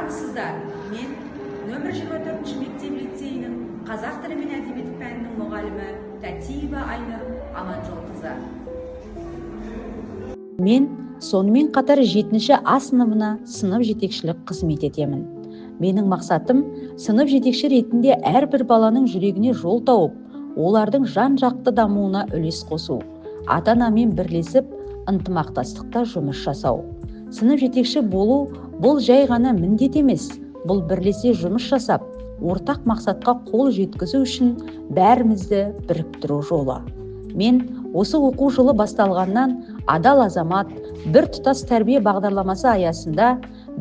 армысыздар. Мен нөмір 24 мектеп лицейінің қазақ тілі мен әдебиеті пәнінің мұғалімі Тәтиева Айнұр Аманжолқызы. Мен сонымен қатар 7-ші А сыныбына сынып жетекшілік қызмет етемін. Менің мақсатым сынып жетекші ретінде әрбір баланың жүрегіне жол тауып, олардың жан-жақты дамуына үлес қосу, ата-анамен бірлесіп ынтымақтастықта жұмыс жасау. Сынып жетекші болу бұл жай ғана міндет емес, бұл бірлесе жұмыс жасап, ортақ мақсатқа қол жеткізу үшін бәрімізді біріктіру жолы. Мен осы оқу жылы басталғаннан адал азамат, бір тұтас тәрбие бағдарламасы аясында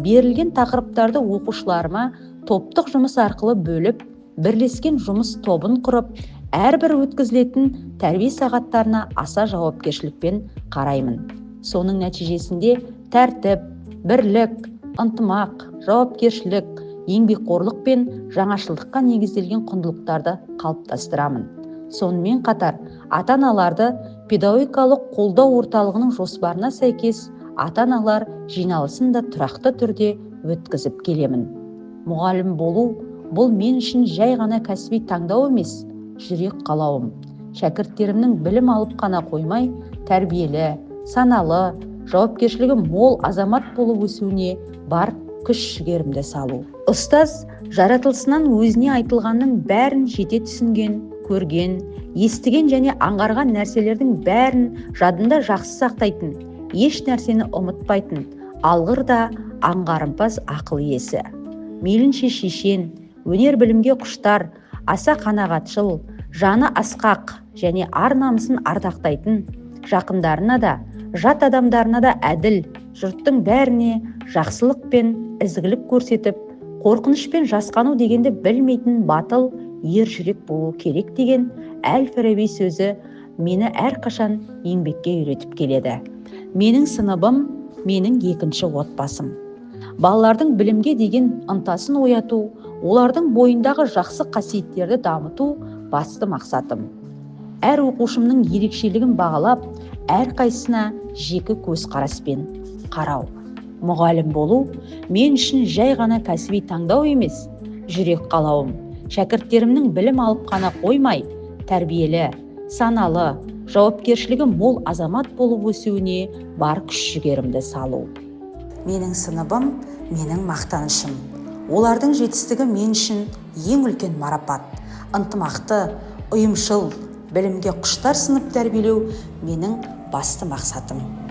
берілген тақырыптарды оқушыларыма топтық жұмыс арқылы бөліп, бірлескен жұмыс тобын құрып, әрбір өткізілетін тәрбие сағаттарына аса жауапкершілікпен қараймын. Соның нәтижесінде тәртіп, бірлік, ынтымақ, жауапкершілік, еңбекқорлық пен жаңашылдыққа негізделген құндылықтарды қалыптастырамын. Сонымен қатар, ата-аналарды педагогикалық қолдау орталығының жоспарына сәйкес ата-аналар жиналысын да тұрақты түрде өткізіп келемін. Мұғалім болу бұл мен үшін жай ғана кәсіби таңдау емес, жүрек қалауым. Шәкірттерімнің білім алып қана қоймай, тәрбиелі, саналы, жауапкершілігі мол азамат болып өсуіне бар күш-жігерімді салу. Ұстаз жаратылысынан өзіне айтылғанның бәрін жете түсінген, көрген, естіген және аңғарған нәрселердің бәрін жадында жақсы сақтайтын, еш нәрсені ұмытпайтын, алғыр да аңғарымпаз ақыл иесі. Мейлінше шешен, өнер білімге құштар, аса қанағатшыл, жаны асқақ және ар-намысын ардақтайтын, жақындарына да, жат адамдарына да әділ, жұрттың бәріне жақсылық пен ізгілік көрсетіп, қорқыныш пен жасқану дегенді білмейтін батыл, ер жүрек болу керек деген Әл-Фараби сөзі мені әрқашан еңбекке үйретіп келеді. Менің сыныбым, менің екінші отбасым. Балалардың білімге деген ынтасын ояту, олардың бойындағы жақсы қасиеттерді дамыту басты мақсатым. Әр оқушымның ерекшелігін бағалап, әрқайсысына жеке көзқараспен қарау. Мұғалім болу мен үшін жай ғана кәсіби таңдау емес, жүрек қалауым. Шәкірттерімнің білім алып қана қоймай, тәрбиелі, саналы, жауапкершілігі мол азамат болып өсуіне бар күш-жігерімді салу. Менің сыныбым, менің мақтанышым. Олардың жетістігі мен үшін ең үлкен марапат. Ынтымақты, ұйымшыл, білімге құштар сынып тәрбиелеу менің басты мақсатым.